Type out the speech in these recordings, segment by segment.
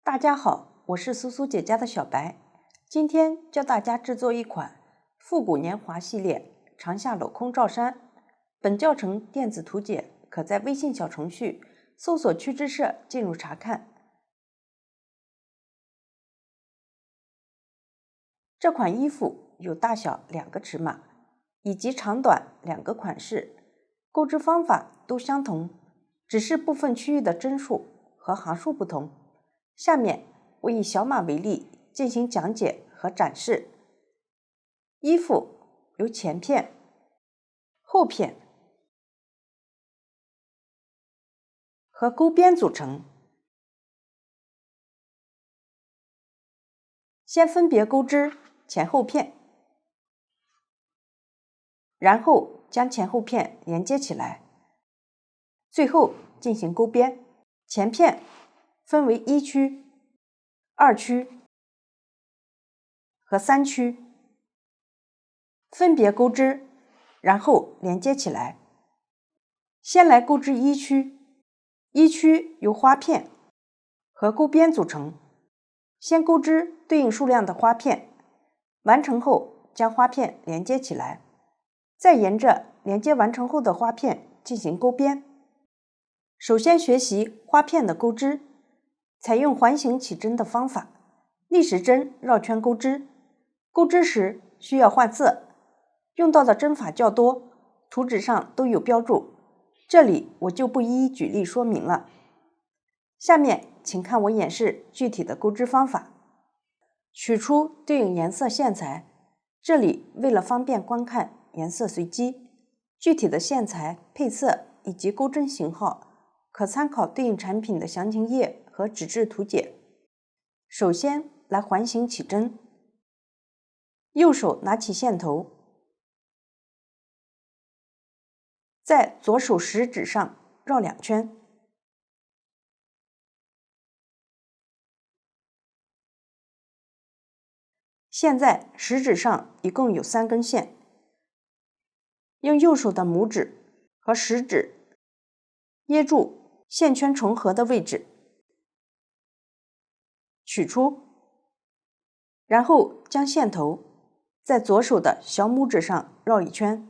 大家好，我是苏苏姐家的小白，今天教大家制作一款复古年华系列长夏镂空罩衫。本教程电子图解可在微信小程序搜索趣之社进入查看。这款衣服有大小2个尺码，以及长短2个款式，钩织方法都相同，只是部分区域的针数和行数不同。下面我以小码为例进行讲解和展示。衣服由前片、后片和钩边组成，先分别钩织前后片，然后将前后片连接起来，最后进行钩边。前片分为1区、2区和3区，分别钩织，然后连接起来。先来钩织1区，1区由花片和钩边组成，先钩织对应数量的花片，完成后将花片连接起来，再沿着连接完成后的花片进行钩边。首先学习花片的钩织，采用环形起针的方法，逆时针绕圈钩织。钩织时需要换色，用到的针法较多，图纸上都有标注，这里我就不一一举例说明了。下面请看我演示具体的钩织方法。取出对应颜色线材，这里为了方便观看，颜色随机，具体的线材、配色以及钩针型号可参考对应产品的详情页和纸质图解。首先来环形起针，右手拿起线头，在左手食指上绕2圈，现在食指上一共有3根线，用右手的拇指和食指捏住线圈重合的位置，取出，然后将线头在左手的小拇指上绕1圈，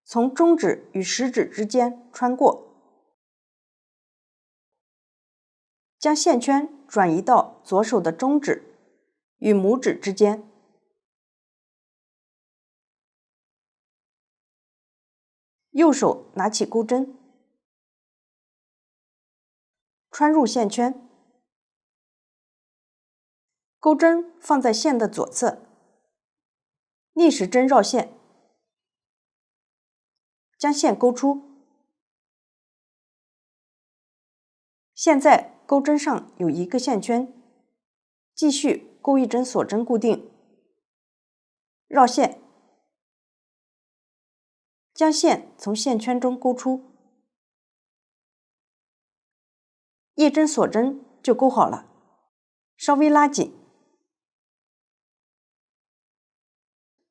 从中指与食指之间穿过，将线圈转移到左手的中指与拇指之间，右手拿起钩针，穿入线圈，钩针放在线的左侧，逆时针绕线，将线钩出。现在钩针上有1个线圈，继续钩1针锁针固定，绕线，将线从线圈中钩出，1针锁针就钩好了，稍微拉紧。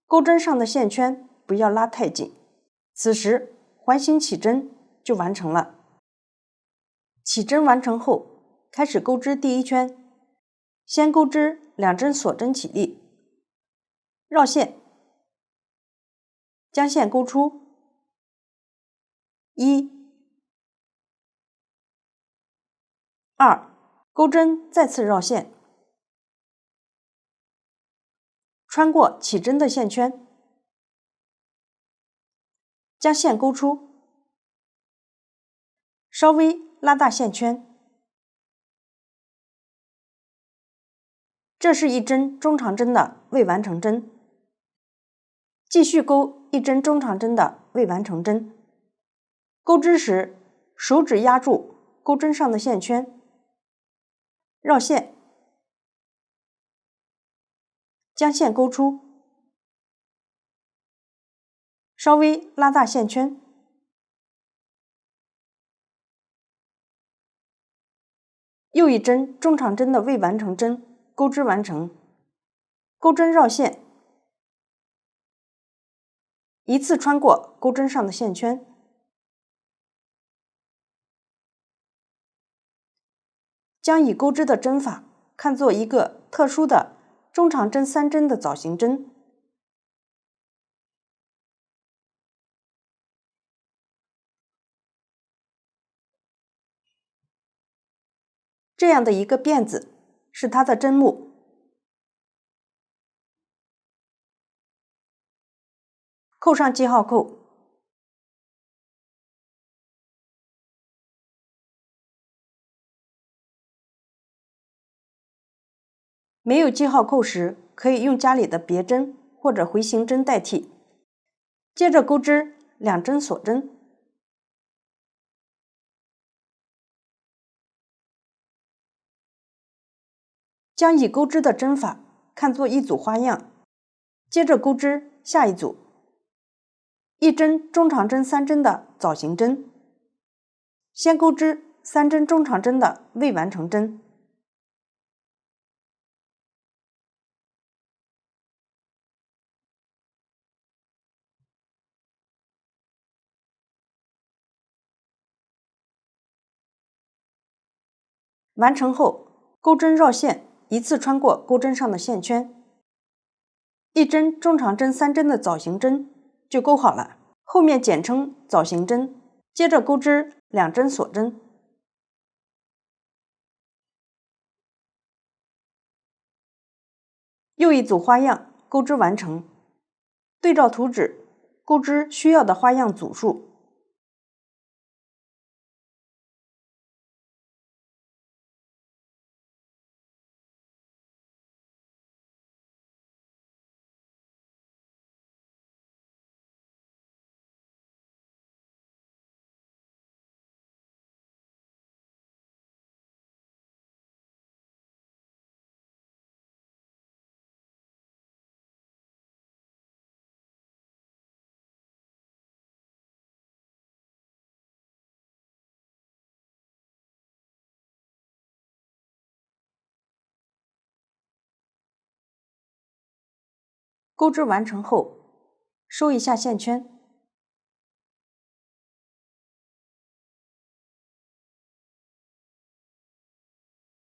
钩针上的线圈不要拉太紧，此时环形起针就完成了。起针完成后，开始钩织第1圈，先钩织2针锁针起立，绕线，将线钩出，1、2，钩针再次绕线，穿过起针的线圈，将线钩出，稍微拉大线圈。这是1针中长针的未完成针，继续钩1针中长针的未完成针。钩织时，手指压住钩针上的线圈，绕线，将线钩出，稍微拉大线圈。又1针中长针的未完成针钩织完成，钩针绕线，一次穿过钩针上的线圈，将已钩织的针法看作一个特殊的中长针3针的枣形针。这样的一个辫子是它的针目。扣上记号扣。没有记号扣时，可以用家里的别针或者回形针代替。接着钩织2针锁针。将已钩织的针法看作一组花样，接着钩织下一组，1针中长针3针的枣形针。先钩织3针中长针的未完成针。完成后，钩针绕线，一次穿过钩针上的线圈，1针中长针3针的枣形针就钩好了，后面简称枣形针。接着钩织2针锁针。又一组花样钩织完成，对照图纸钩织需要的花样组数。钩织完成后，收一下线圈。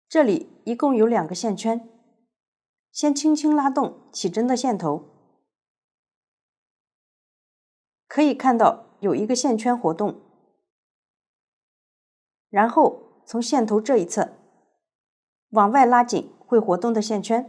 这里一共有2个线圈，先轻轻拉动起针的线头，可以看到有一个线圈活动，然后从线头这一侧往外拉紧会活动的线圈。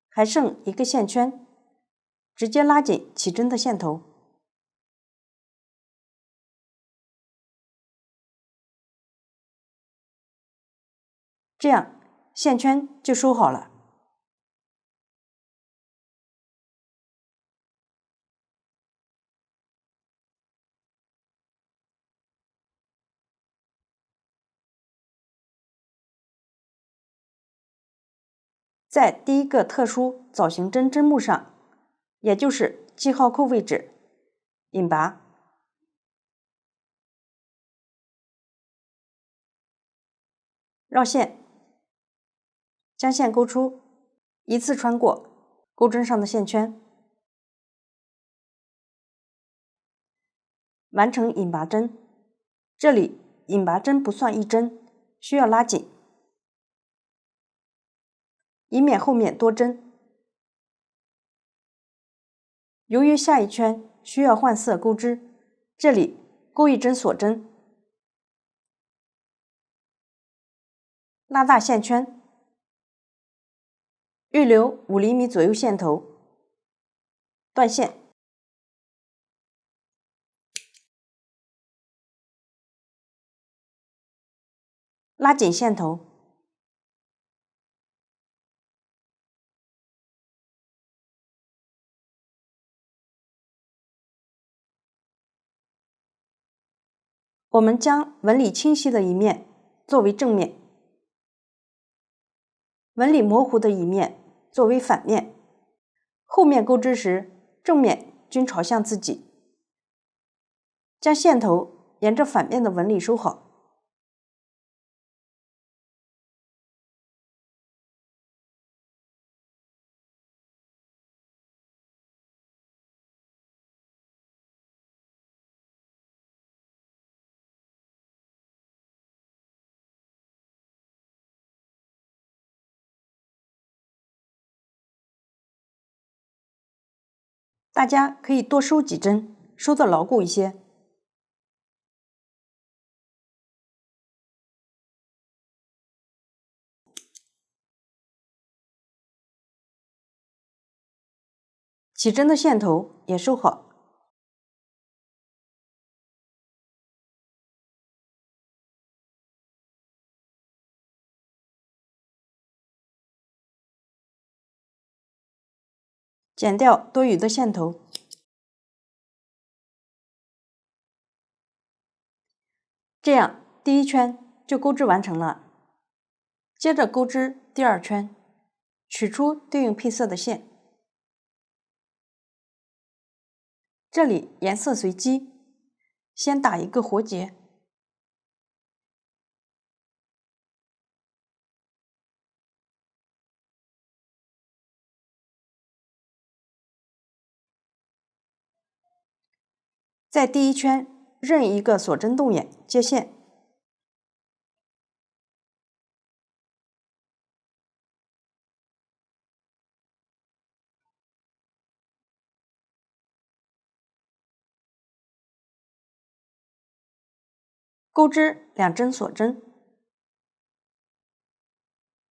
还剩一个线圈，直接拉紧起针的线头。这样线圈就收好了。在第一个特殊枣形针针目上，也就是记号扣位置，引拔，绕线，将线勾出，一次穿过钩针上的线圈，完成引拔针。这里引拔针不算1针，需要拉紧，以免后面多针。由于下一圈需要换色钩织，这里钩1针锁针，拉大线圈，预留5厘米左右线头，断线，拉紧线头，我们将纹理清晰的一面作为正面，纹理模糊的一面作为反面。后面钩织时，正面均朝向自己，将线头沿着反面的纹理收好。大家可以多收几针，收的牢固一些。起针的线头也收好。剪掉多余的线头。这样第一圈就钩织完成了。接着钩织第二圈，取出对应配色的线。这里颜色随机，先打一个活结。在第一圈任一个锁针动眼接线。钩织2针锁针，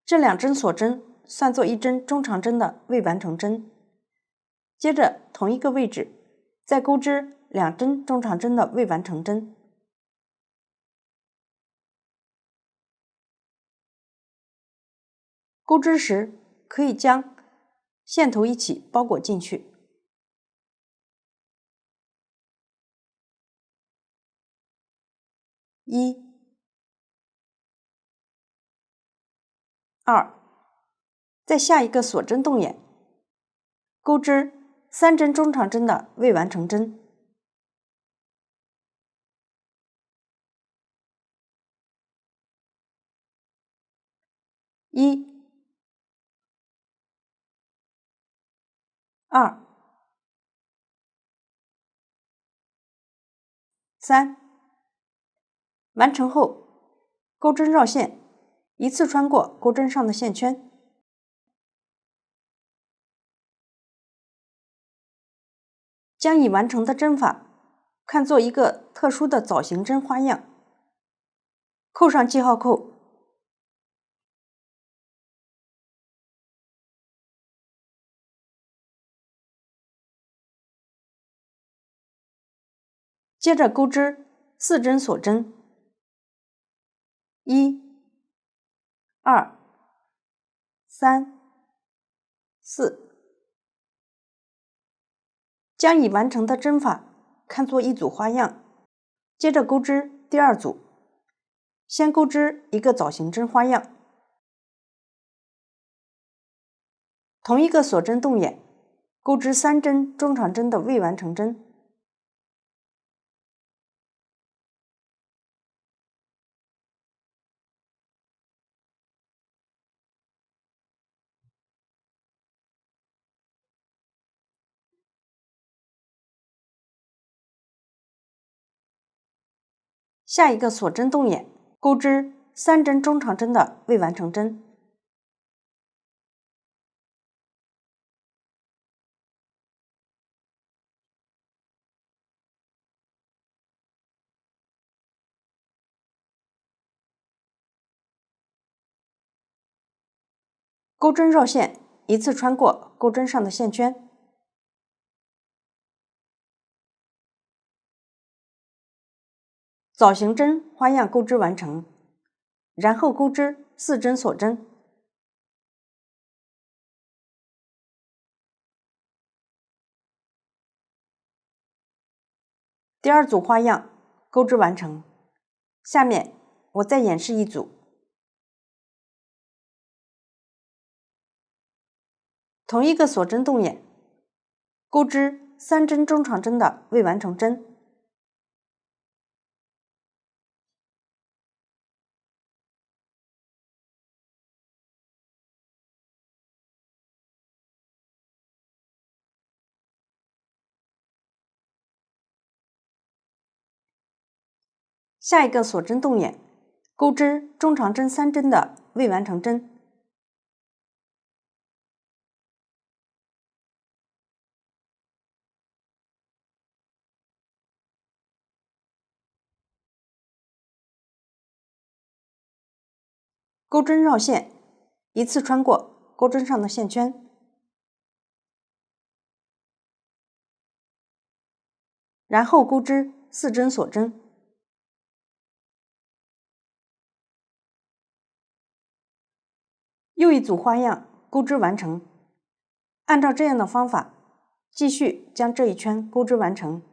这2针锁针算作1针中长针的未完成针。接着同一个位置再钩织2针中长针的未完成针。钩织时可以将线头一起包裹进去。1、2，再下一个锁针动眼，钩织3针中长针的未完成针。1、2、3，完成后，钩针绕线，一次穿过钩针上的线圈。将已完成的针法看作一个特殊的枣形针花样，扣上记号扣。接着钩织4针锁针，1、2、3、4，将已完成的针法看作一组花样。接着钩织第二组，先钩织一个枣形针花样，同一个锁针动眼，钩织3针中长针的未完成针。下一个锁针动眼，钩织3针中长针的未完成针。钩针绕线，一次穿过钩针上的线圈。枣形针花样钩织完成，然后钩织4针锁针。第二组花样钩织完成，下面我再演示一组。同一个锁针动眼，钩织3针中长针的未完成针。下一个锁针动眼，钩织中长针3针的未完成针。钩针绕线，一次穿过钩针上的线圈，然后钩织4针锁针。又一组花样钩织完成。按照这样的方法，继续将这一圈钩织完成。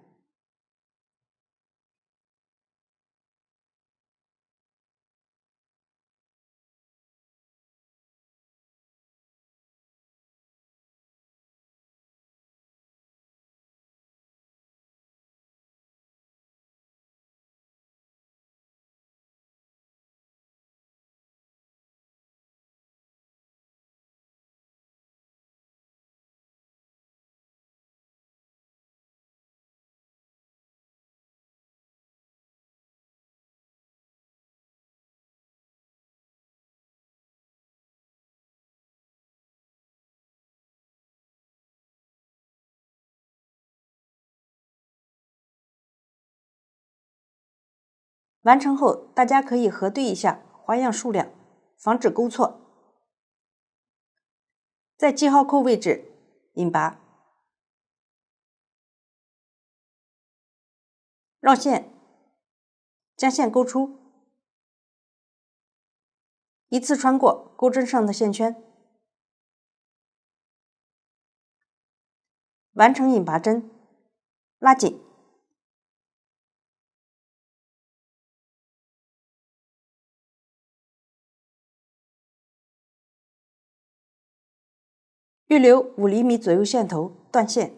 完成后，大家可以核对一下花样数量，防止勾错。在记号扣位置引拔，绕线，将线勾出，一次穿过钩针上的线圈，完成引拔针，拉紧。预留5厘米左右线头，断线。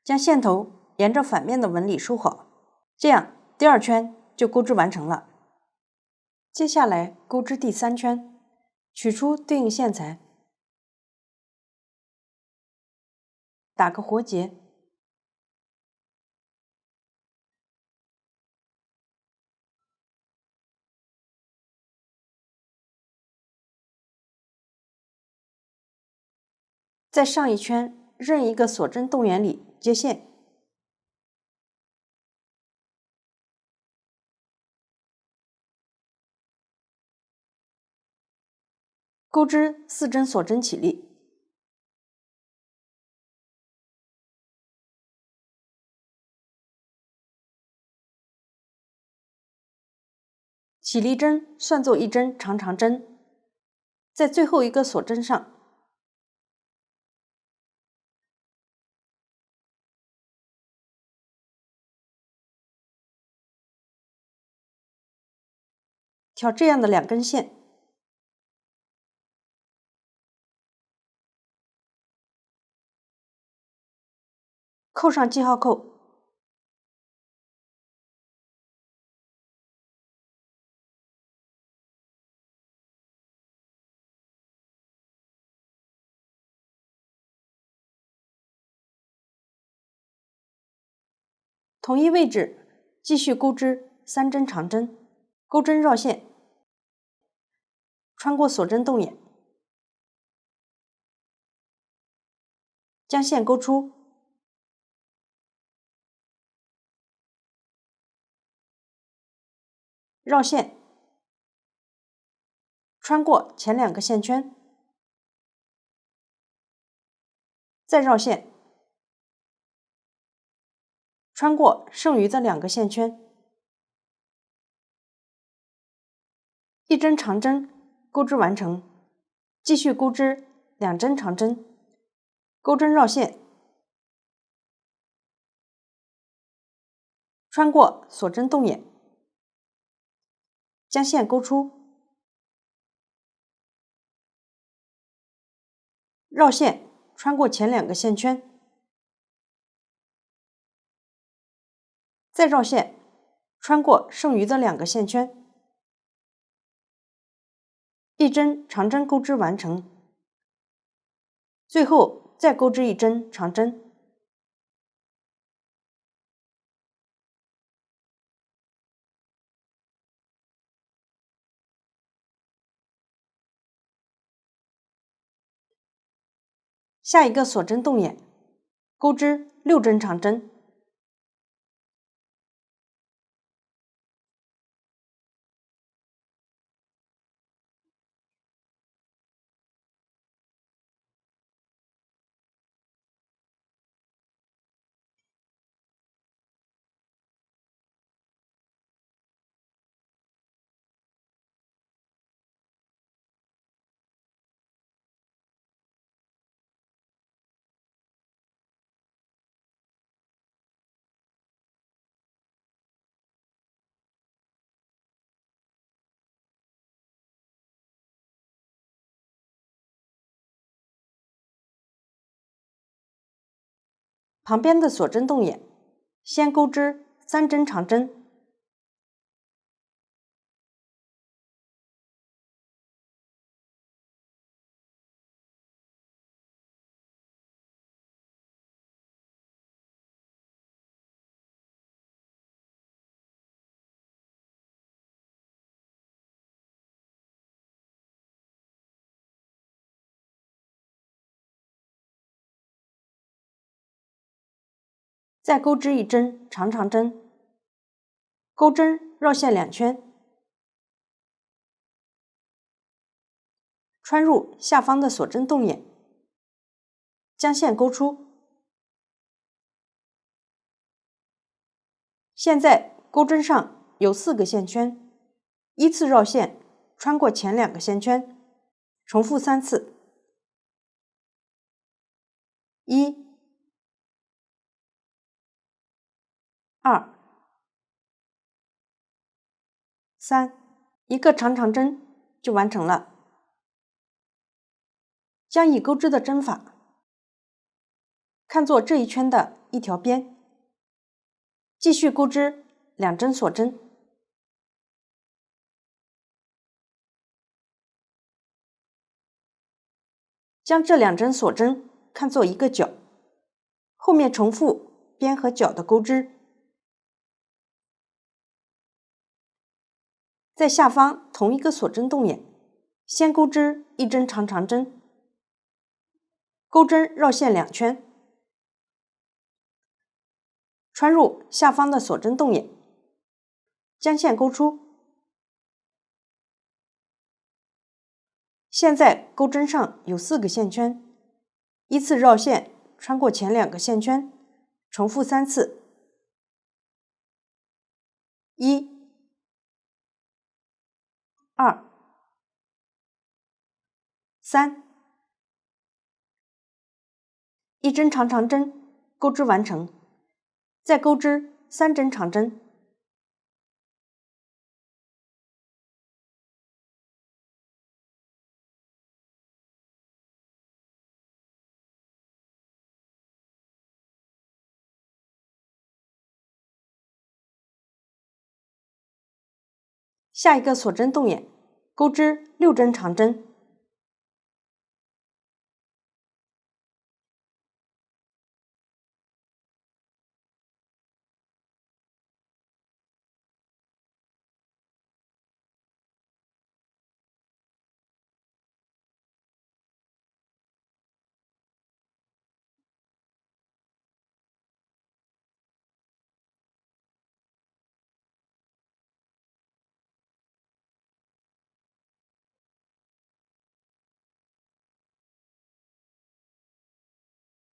将线头沿着反面的纹理收好，这样第2圈就钩织完成了。接下来钩织第3圈，取出对应线材，打个活结，在上一圈任一个锁针动员里接线，钩织4针锁针起立，起立针算作1针长长针，在最后一个锁针上挑这样的2根线，扣上记号扣，同一位置继续钩织3针长针，钩针绕线，穿过锁针动眼，将线勾出，绕线，穿过前2个线圈，再绕线，穿过剩余的2个线圈，1针长针钩织完成，继续钩织2针长针，钩针绕线，穿过锁针动眼，将线勾出，绕线，穿过前2个线圈，再绕线，穿过剩余的2个线圈，1针长针钩织完成，最后再钩织1针长针。下一个锁针动眼，钩织6针长针。旁边的锁针动眼，先钩织3针长针。再钩织1针长针，钩针绕线2圈，穿入下方的锁针动眼，将线勾出。现在钩针上有4个线圈，依次绕线穿过前2个线圈，重复3次。1、2、3，一个长针就完成了。将已钩织的针法看作这一圈的一条边，继续钩织2针锁针。将这2针锁针看作一个角，后面重复边和角的钩织。在下方同一个锁针动眼，先钩织1针长针，钩针绕线2圈，穿入下方的锁针动眼，将线勾出。现在钩针上有4个线圈，依次绕线穿过前2个线圈，重复3次。1、2、3，一针长针钩织完成，再钩织3针长针。下一个锁针动眼，钩织6针长针。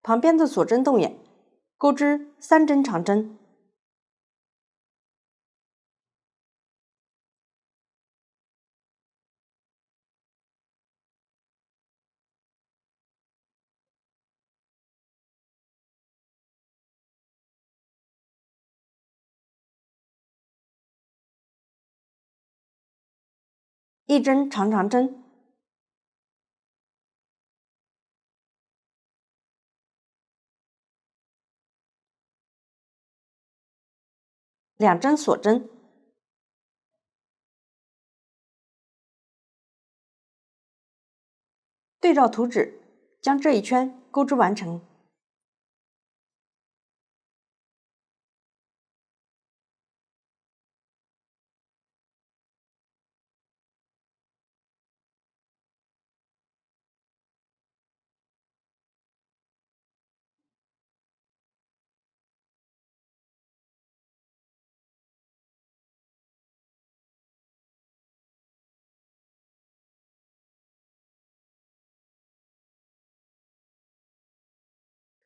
旁边的锁针动眼，钩织3针长针。1针长针，2针锁针，对照图纸将这一圈钩织完成。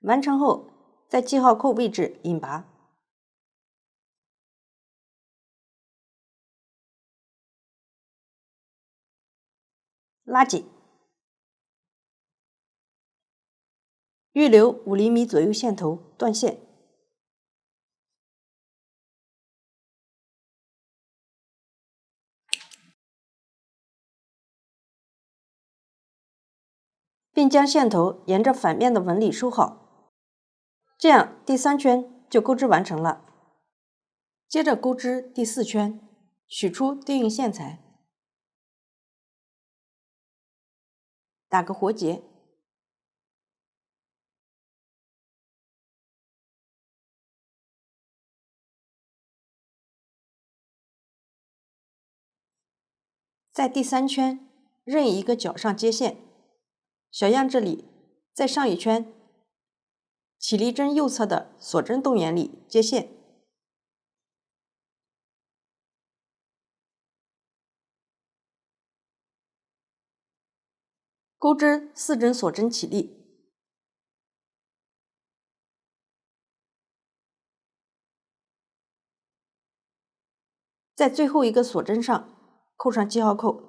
完成后，在记号扣位置引拔，拉紧，预留5厘米左右线头断线，并将线头沿着反面的纹理收好，这样第3圈就钩织完成了。接着钩织第4圈，取出对应线材，打个活结，在第3圈任意一个角上接线，小样这里再上一圈，起立针右侧的锁针动眼里接线，钩织4针锁针起立，在最后一个锁针上扣上记号扣，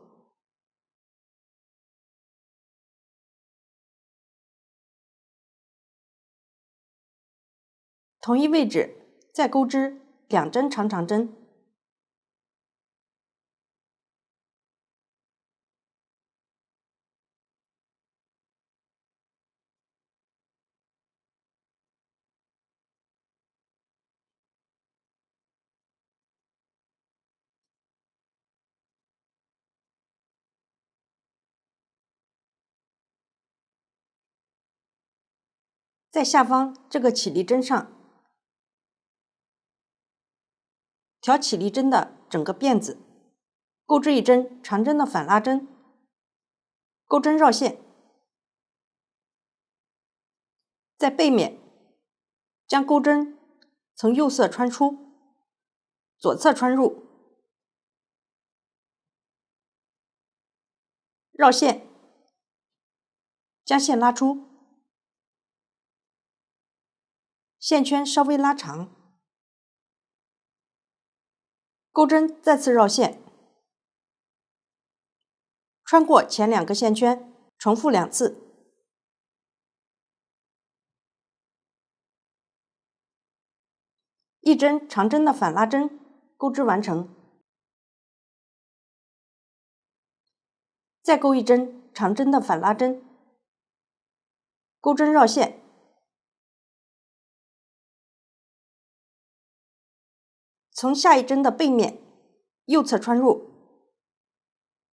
同一位置再钩织2针长长针，在下方这个起立针上调起立针的整个辫子，钩织1针长针的反拉针，钩针绕线，在背面将钩针从右侧穿出，左侧穿入，绕线，将线拉出，线圈稍微拉长，钩针再次绕线，穿过前2个线圈，重复2次。1针长针的反拉针，钩织完成。再钩1针长针的反拉针，钩针绕线，从下一针的背面右侧穿入，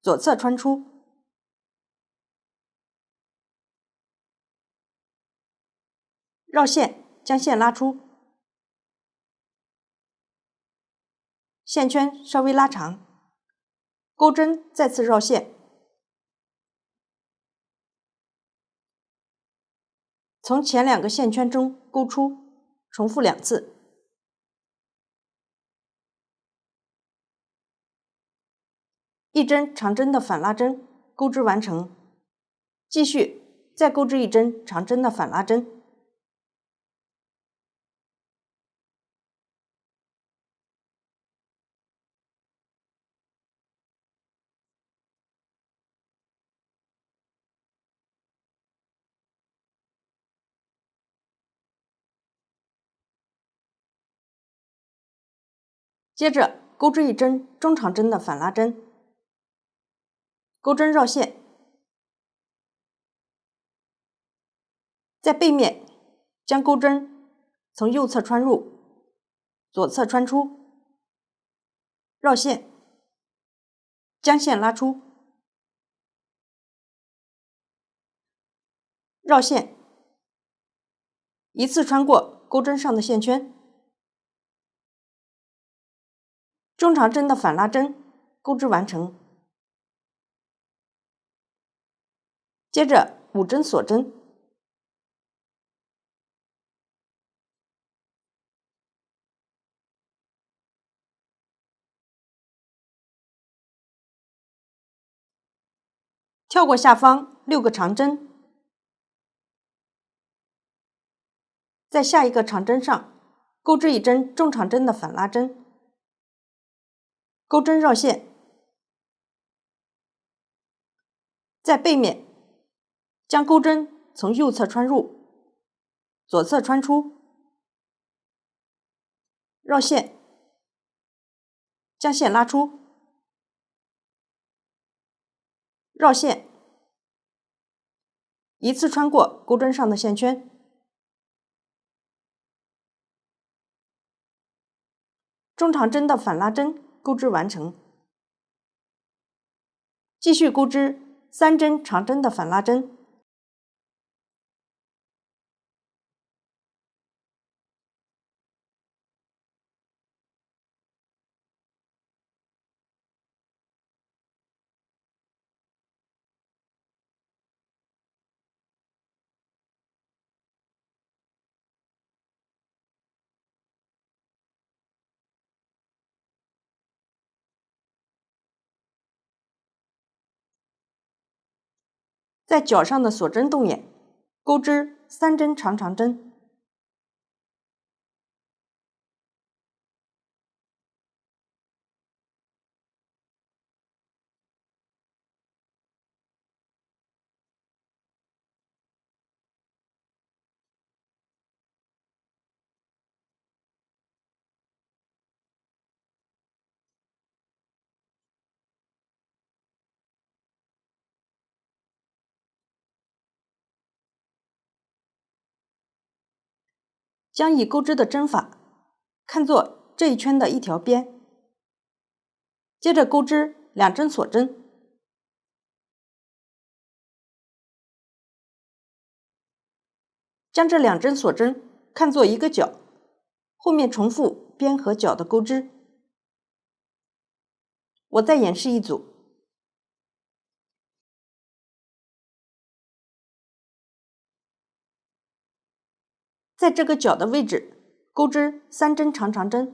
左侧穿出，绕线，将线拉出，线圈稍微拉长，钩针再次绕线，从前2个线圈中钩出，重复2次。1针长针的反拉针，钩织完成。继续再钩织1针长针的反拉针，接着钩织1针中长针的反拉针，钩针绕线，在背面将钩针从右侧穿入，左侧穿出，绕线，将线拉出，绕线，一次穿过钩针上的线圈，中长针的反拉针，钩织完成。接着5针锁针，跳过下方6个长针，在下一个长针上钩织一针中长针的反拉针，钩针绕线，在背面将钩针从右侧穿入，左侧穿出，绕线，将线拉出，绕线，一次穿过钩针上的线圈，中长针的反拉针钩织完成。继续钩织3针长针的反拉针，在角上的锁针洞眼钩织3针长针，将已钩织的针法看作这一圈的一条边，接着钩织2针锁针，将这2针锁针看作一个角，后面重复边和角的钩织。我再演示一组，在这个角的位置钩织3针长针，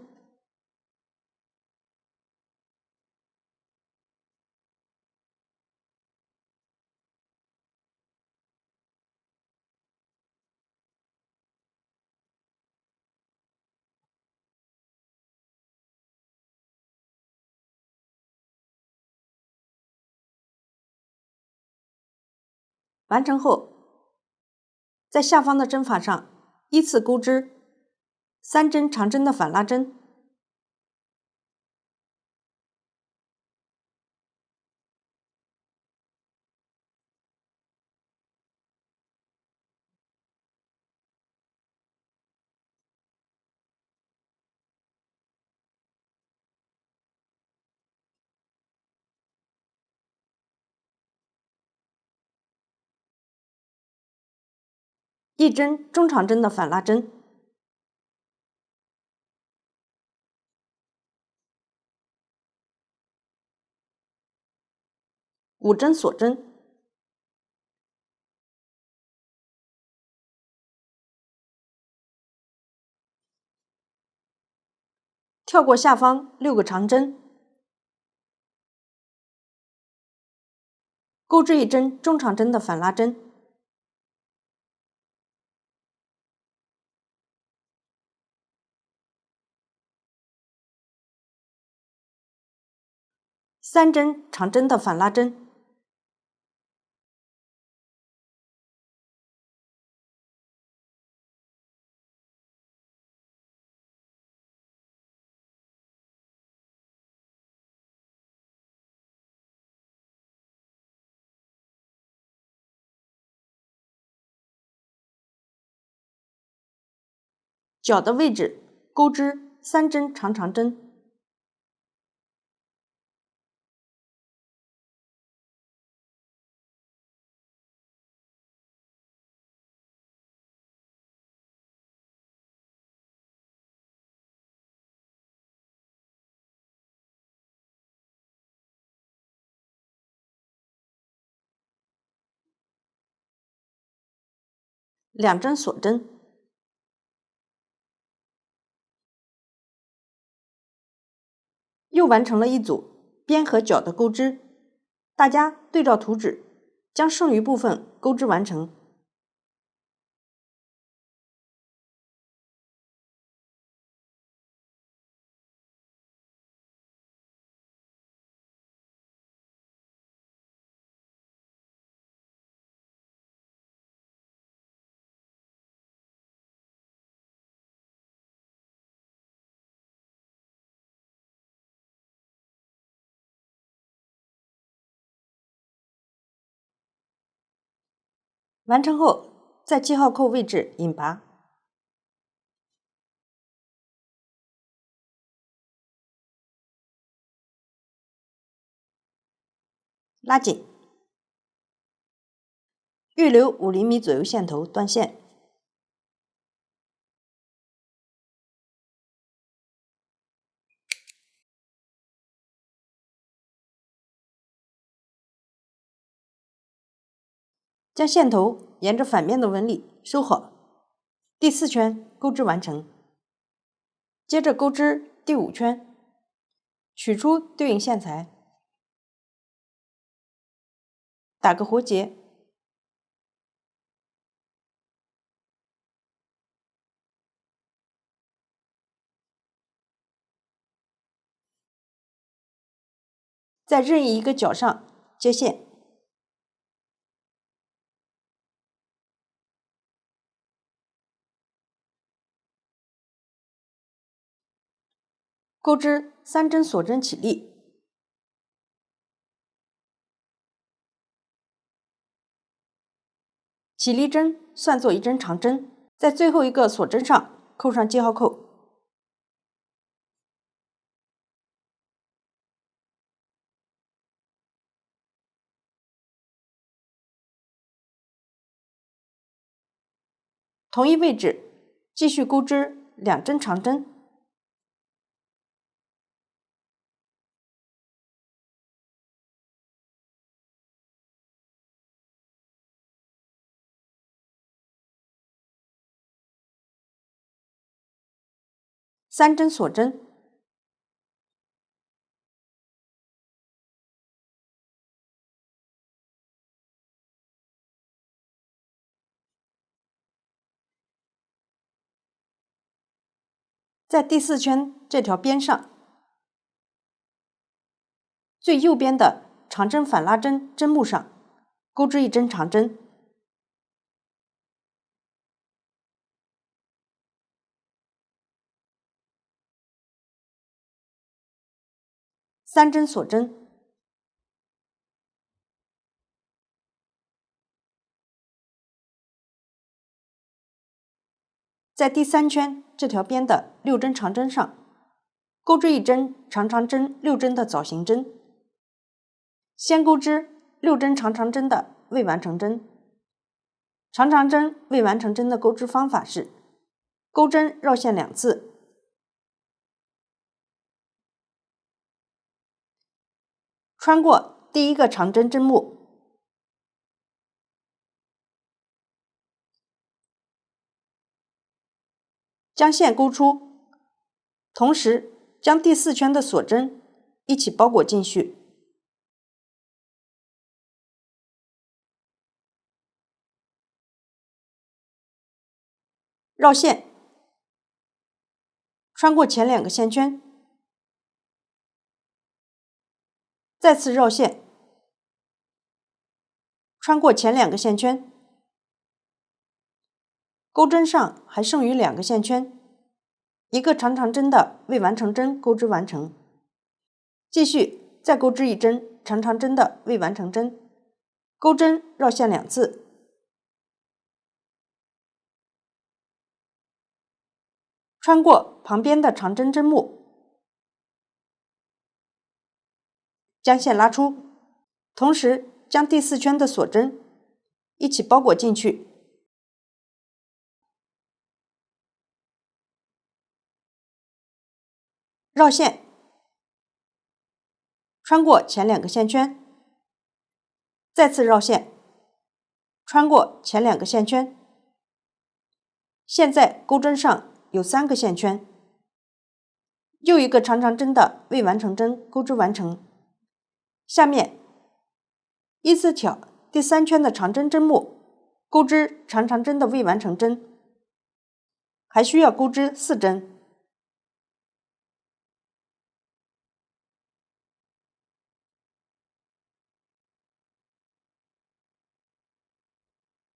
完成后，在下方的针法上依次钩织3针长针的反拉针，1针中长针的反拉针，5针锁针，跳过下方6个长针，钩织1针中长针的反拉针，3针长针的反拉针，角的位置钩织3针长针，2针锁针，又完成了一组边和角的钩织。大家对照图纸，将剩余部分钩织完成。完成后，在记号扣位置引拔，拉紧，预留5厘米左右线头断线。将线头沿着反面的纹理收好。第4圈钩织完成，接着钩织第5圈，取出对应线材，打个活结，在任意一个角上接线。钩织3针锁针起立，起立针算作1针长针，在最后一个锁针上扣上记号扣。同一位置继续钩织2针长针，3针锁针，在第4圈这条边上，最右边的长针反拉针针目上钩织1针长针，3针锁针，在第3圈这条边的6针长针上钩织1针长针6针的枣形针，先钩织6针长针的未完成针。长针未完成针的钩织方法是钩针绕线2次，穿过第1个长针针目，将线钩出，同时将第4圈的锁针一起包裹进去，绕线，穿过前2个线圈，再次绕线，穿过前2个线圈，钩针上还剩余2个线圈，1个长针的未完成针钩织完成。继续再钩织1针长针的未完成针，钩针绕线2次，穿过旁边的长针针目，将线拉出，同时将第4圈的锁针一起包裹进去，绕线，穿过前2个线圈，再次绕线，穿过前2个线圈。现在钩针上有3个线圈，又一个长针的未完成针钩织完成。下面依次挑第3圈的长针针目，钩织长针的未完成针，还需要钩织4针。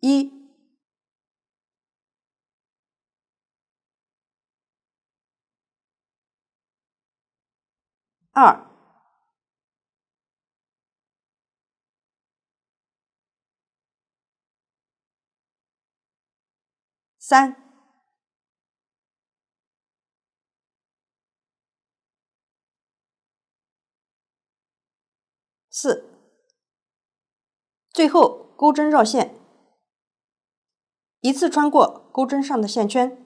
1、2、3、4，最后钩针绕线，一次穿过钩针上的线圈，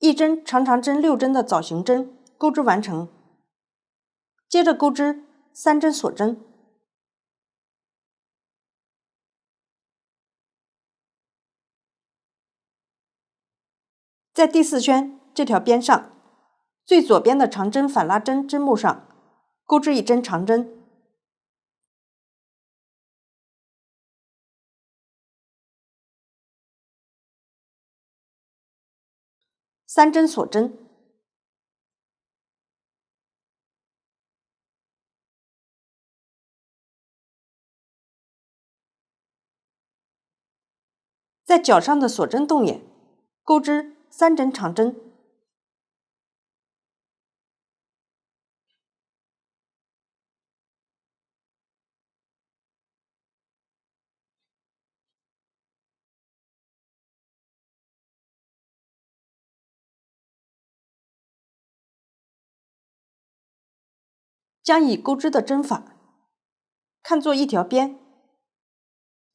一针长长针6针的枣形针钩织完成。接着钩织3针锁针，在第4圈这条边上，最左边的长针反拉针针目上钩织1针长针，3针锁针，在角上的锁针洞眼钩织3针长针，将已钩织的针法看作一条边，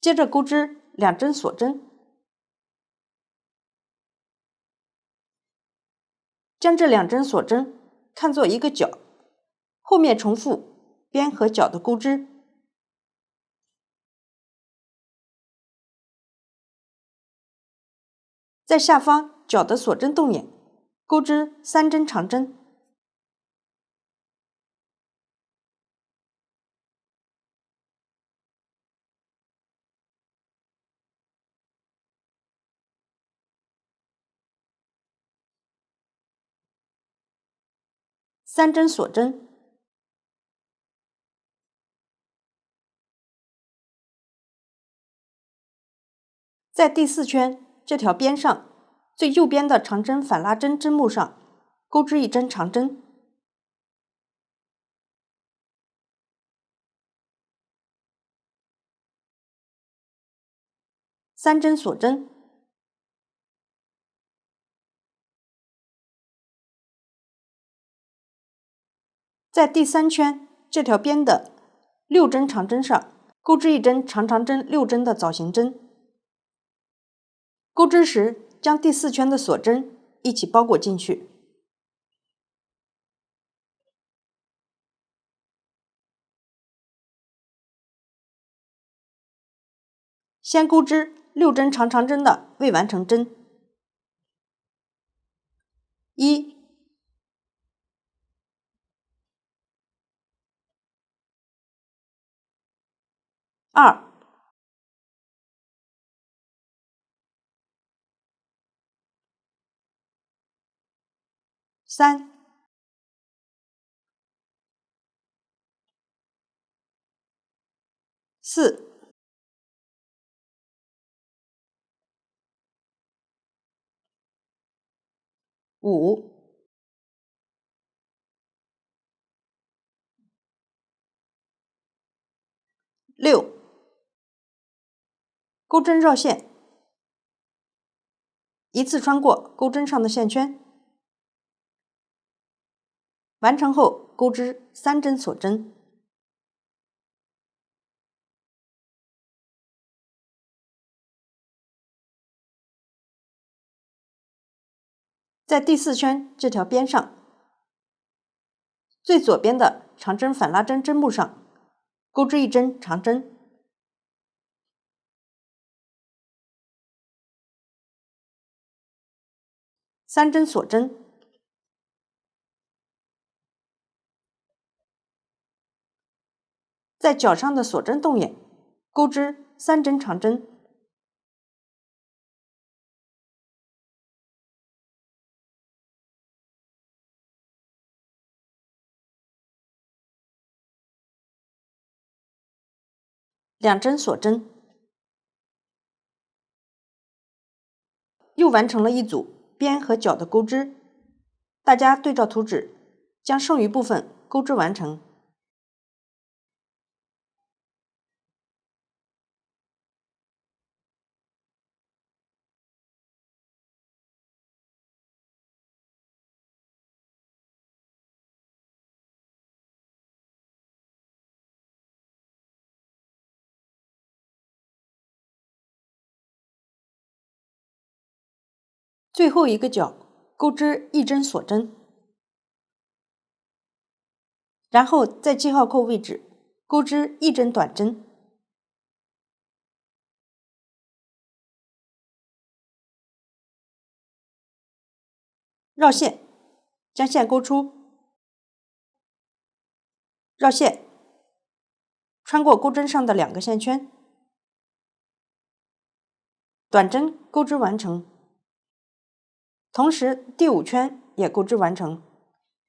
接着钩织2针锁针，将这2针锁针看作一个角，后面重复边和角的钩织。在下方角的锁针洞眼钩织3针长针，3针锁针，在第4圈这条边上，最右边的长针反拉针针目上钩织1针长针，3针锁针，在第3圈这条边的6针长针上钩织1针长长针6针的枣形针。钩织时将第4圈的锁针一起包裹进去。先钩织6针长长针的未完成针。1、2、3、4、5、6，钩针绕线，一次穿过钩针上的线圈，完成后钩织3针锁针。在第4圈这条边上，最左边的长针反拉针针目上钩织1针长针，3针锁针，在角上的锁针洞眼钩织3针长针，2针锁针，又完成了一组边和角的钩织。大家对照图纸，将剩余部分钩织完成。最后一个角钩织一针锁针，然后在记号扣位置钩织一针短针，绕线，将线勾出，绕线，穿过钩针上的2个线圈，短针钩织完成。同时第5圈也钩织完成。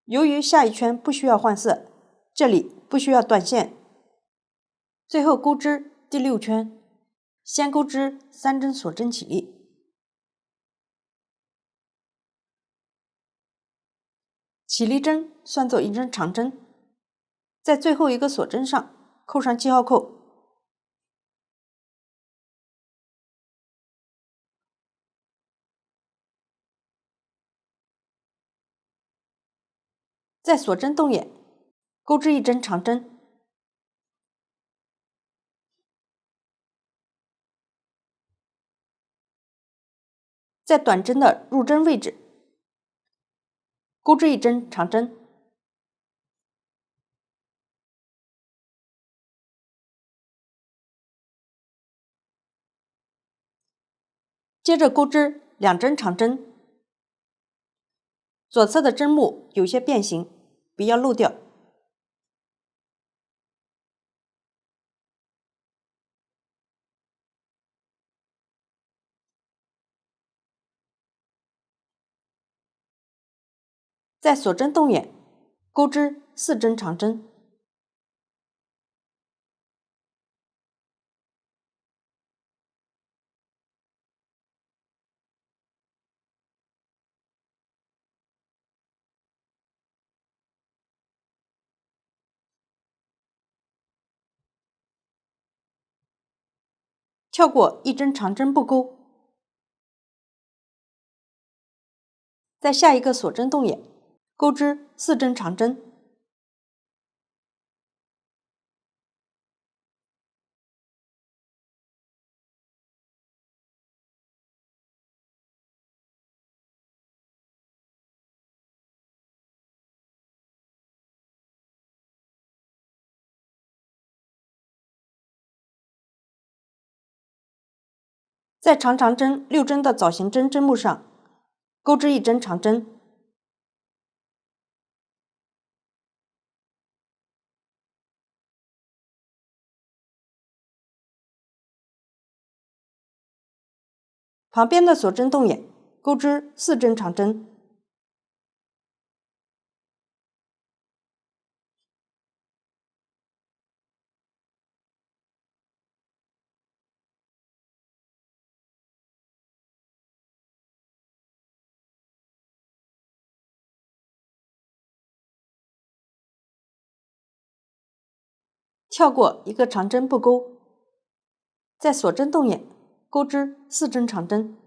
由于下一圈不需要换色，这里不需要断线。最后钩织第6圈，先钩织3针锁针起立，起立针算作1针长针，在最后一个锁针上扣上记号扣，在锁针动眼钩织1针长针，在短针的入针位置钩织1针长针，接着钩织2针长针。左侧的针目有些变形，不要漏掉。在锁针动眼钩织4针长针，跳过1针长针不钩，在下一个锁针动眼钩织4针长针，在长针6针的枣形针针目上钩织1针长针，旁边的锁针动眼钩织4针长针，跳过1个长针不钩，在锁针动眼钩织4针长针，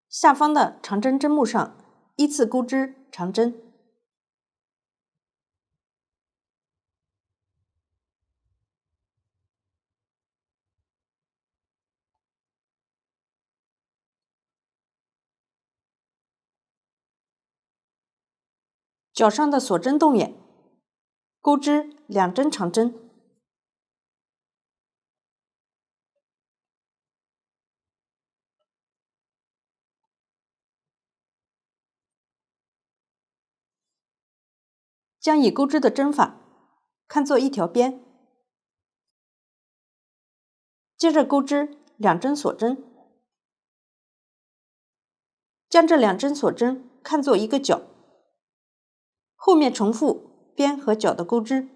下方的长针针目上依次钩织长针，角上的锁针动眼钩织2针长针，将已钩织的针法看作一条边，接着钩织2针锁针，将这2针锁针看作一个角，后面重复边和角的钩织，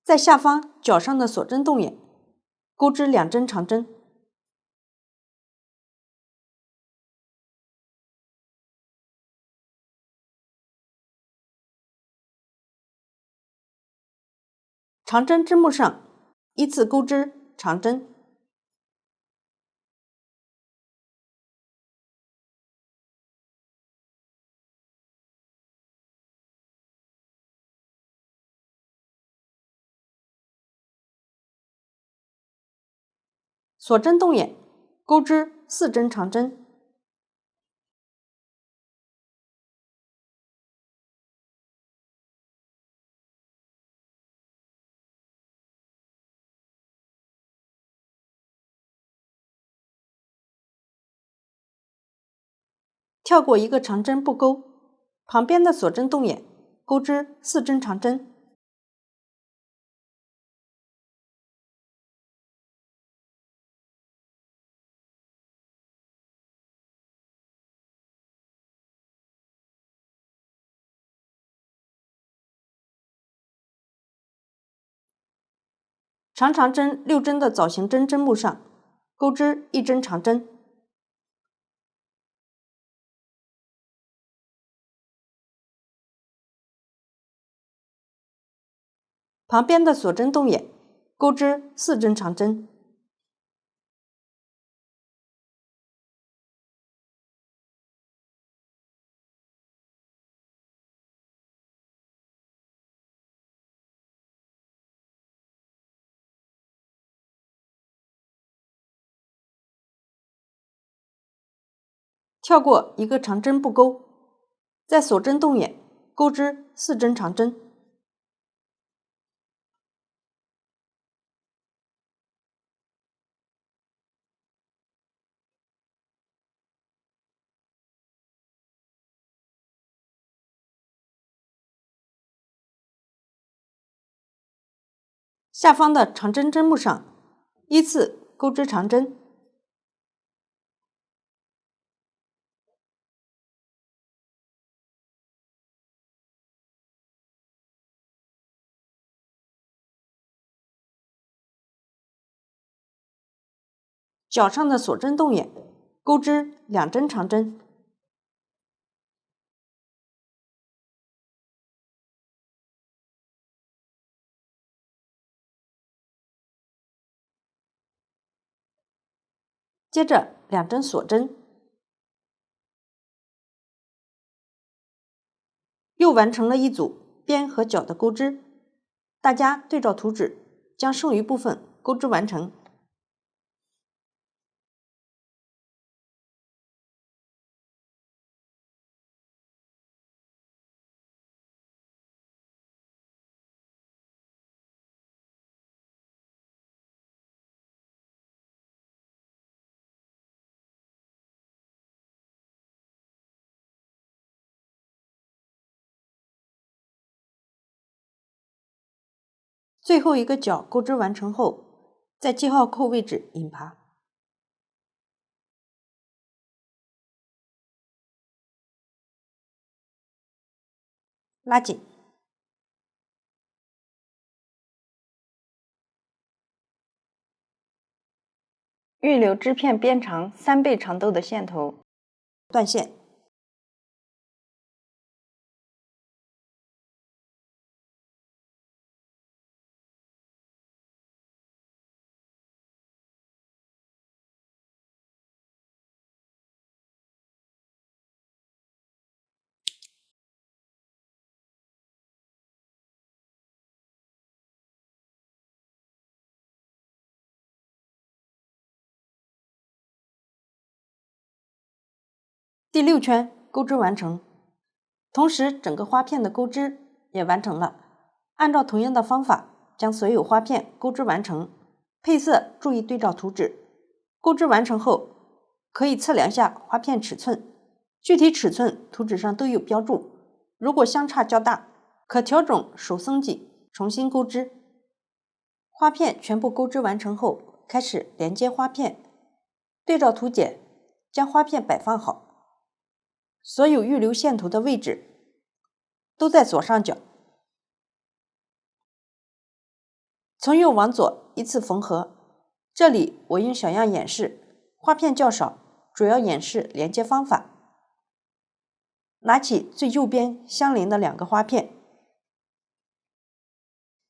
在下方角上的锁针动眼钩织2针长针，长针针目上依次钩织长针。锁针动眼，钩织4针长针。跳过一个长针不钩，旁边的锁针动眼，钩织4针长针。长针6针的枣形针针目上，钩织1针长针。旁边的锁针动眼，钩织4针长针。跳过一个长针不钩，在锁针动眼，钩织4针长针。下方的长针针目上，依次钩织长针。角上的锁针动眼，钩织2针长针。接着2针锁针，又完成了一组边和角的钩织。大家对照图纸，将剩余部分钩织完成。最后一个角钩织完成后，在记号扣位置引拔，拉紧，预留织片边长3倍长度的线头，断线。第6圈钩织完成，同时整个花片的钩织也完成了。按照同样的方法，将所有花片钩织完成。配色注意对照图纸。钩织完成后，可以测量下花片尺寸，具体尺寸图纸上都有标注。如果相差较大，可调整手松紧，重新钩织。花片全部钩织完成后，开始连接花片。对照图解，将花片摆放好。所有预留线头的位置都在左上角，从右往左依次缝合。这里我用小样演示，花片较少，主要演示连接方法。拿起最右边相邻的2个花片，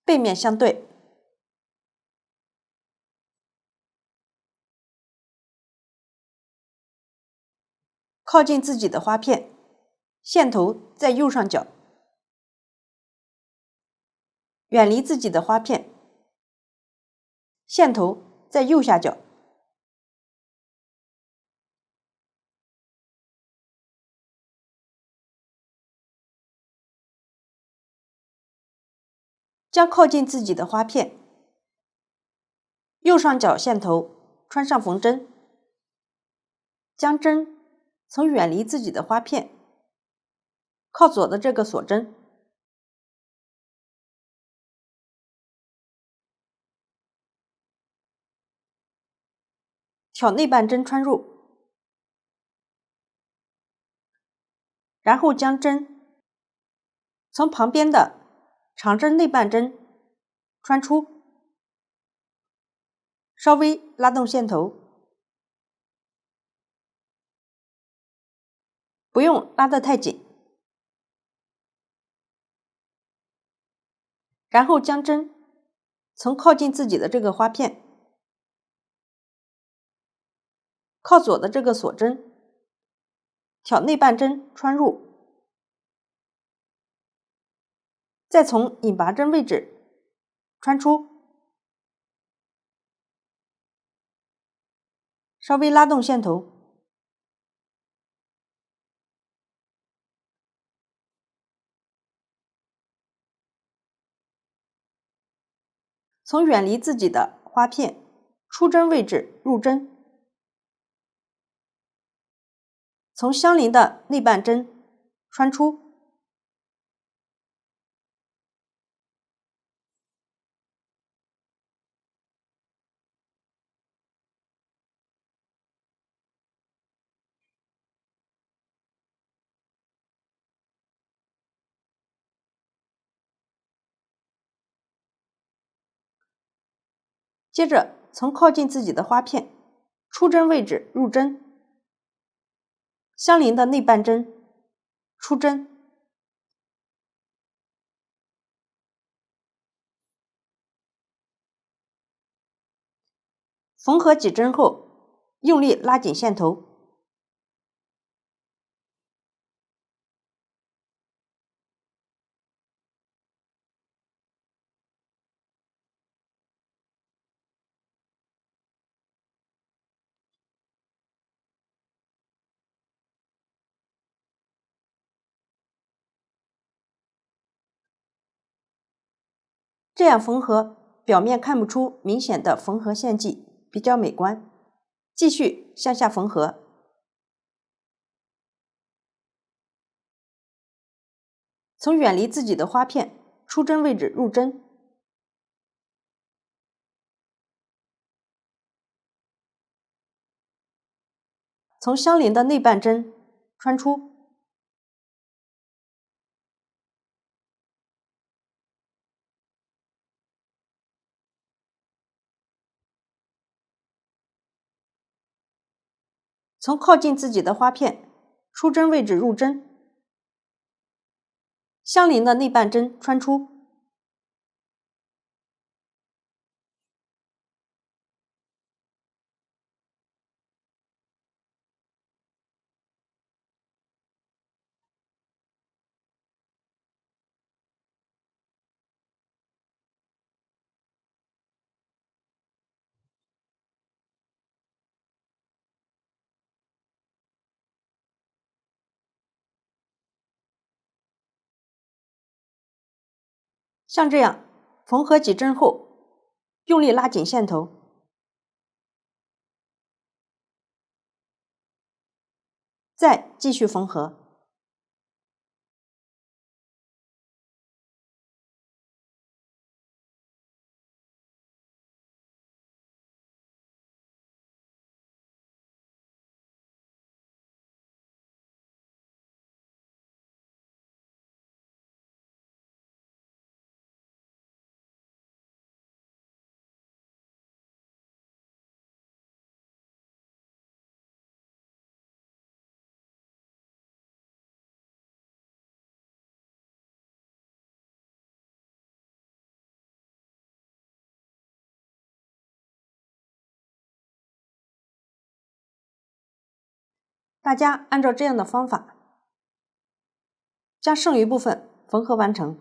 背面相对，靠近自己的花片，线头在右上角；远离自己的花片，线头在右下角。将靠近自己的花片，右上角线头穿上缝针，将针从远离自己的花片靠左的这个锁针，挑内半针穿入，然后将针从旁边的长针内半针穿出，稍微拉动线头，不用拉得太紧，然后将针从靠近自己的这个花片靠左的这个锁针挑内半针穿入，再从引拔针位置穿出，稍微拉动线头，从远离自己的花片出针位置入针，从相邻的内半针穿出，接着从靠近自己的花片出针位置入针，相邻的内半针出针，缝合几针后，用力拉紧线头，这样缝合表面看不出明显的缝合线迹，比较美观。继续向下缝合，从远离自己的花片出针位置入针，从相邻的内半针穿出，从靠近自己的花片出针位置入针，相邻的内半针穿出，像这样缝合几针后，用力拉紧线头，再继续缝合。大家按照这样的方法，将剩余部分缝合完成。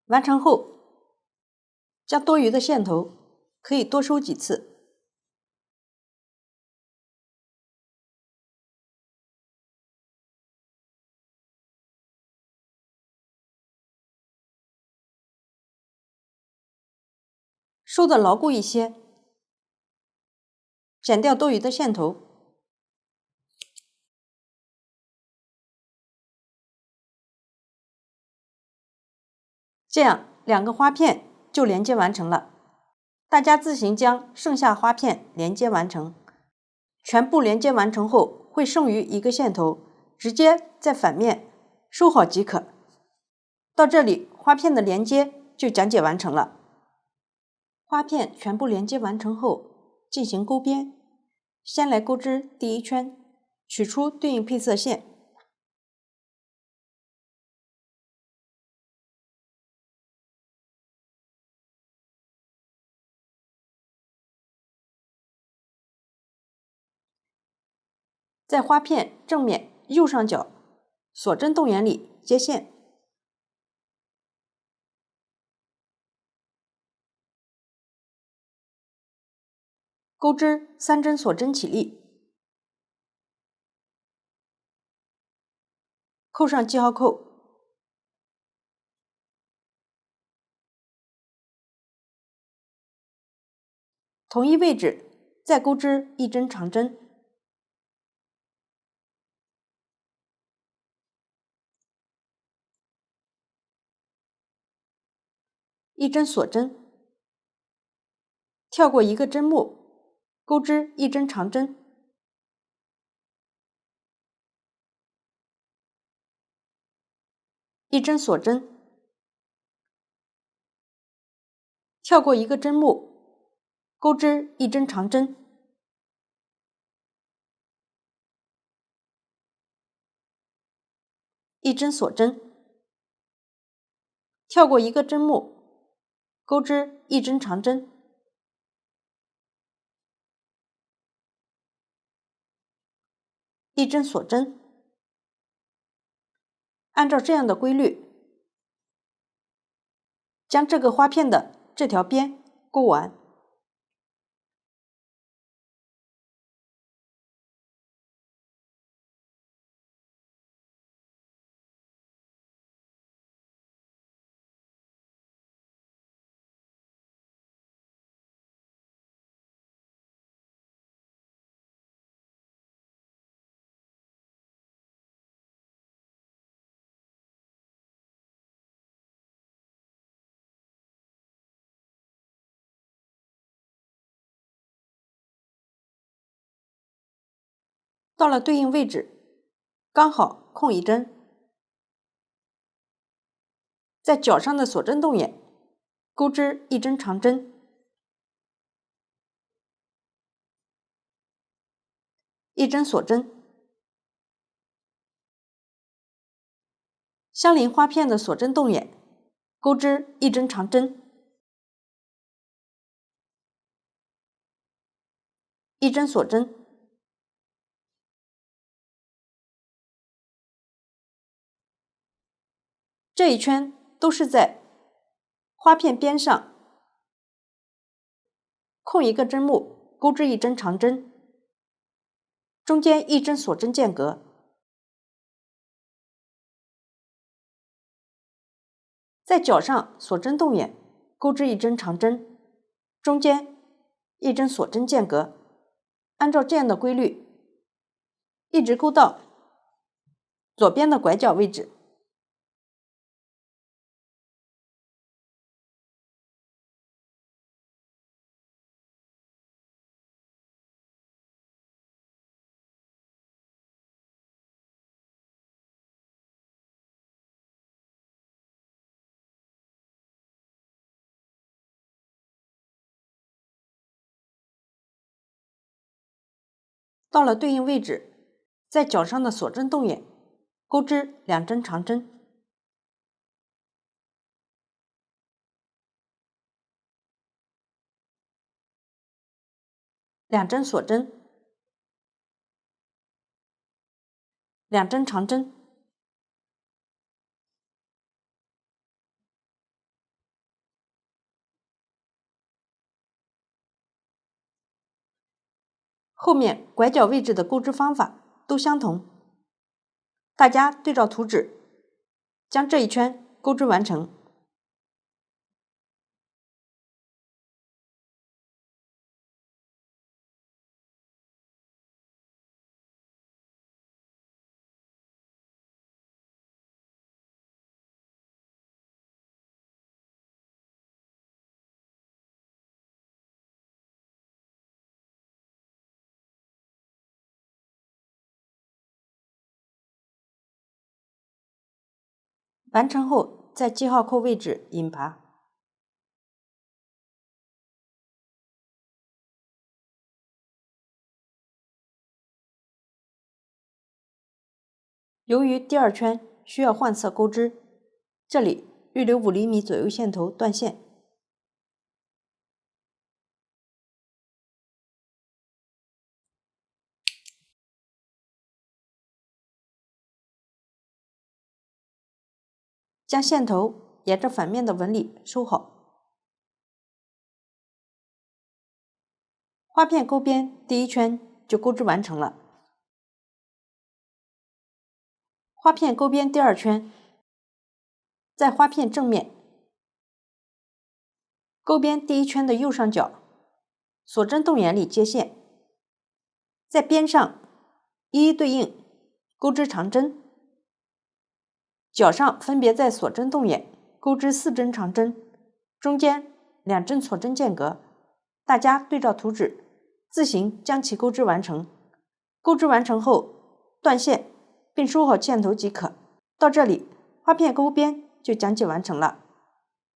完成后，将多余的线头可以多收几次。收的牢固一些，剪掉多余的线头。这样2个花片就连接完成了。大家自行将剩下花片连接完成。全部连接完成后，会剩余一个线头，直接在反面收好即可。到这里，花片的连接就讲解完成了。花片全部连接完成后，进行钩边。先来钩织第1圈，取出对应配色线。在花片正面右上角锁针洞眼里接线，钩织3针锁针起立，扣上记号扣，同一位置再钩织1针长针，1针锁针，跳过一个针目，钩织1针长针，1针锁针，跳过一个针目，钩织1针长针，1针锁针，跳过一个针目，钩织1针长针，1针锁针。按照这样的规律，将这个花片的这条边钩完。到了对应位置，刚好空1针，在角上的锁针洞眼钩织1针长针，1针锁针，相邻花片的锁针洞眼钩织1针长针， 1针锁针。这一圈都是在花片边上空一个针目，钩织1针长针，中间1针锁针间隔，在角上锁针洞眼钩织1针长针，中间1针锁针间隔。按照这样的规律，一直钩到左边的拐角位置。到了对应位置，在角上的锁针动眼钩织2针长针，2针锁针，2针长针，后面拐角位置的钩织方法都相同，大家对照图纸，将这一圈钩织完成。完成后，在记号扣位置引拔。由于第2圈需要换色钩织，这里预留5厘米左右线头断线，将线头沿着反面的纹理收好。花片钩边第1圈就钩织完成了。花片钩边第2圈，在花片正面，钩边第1圈的右上角，锁针动眼里接线，在边上一一对应钩织长针，角上分别在锁针动眼钩织4针长针，中间2针锁针间隔，大家对照图纸，自行将其钩织完成。钩织完成后断线并收好线头即可。到这里，花片钩边就讲解完成了。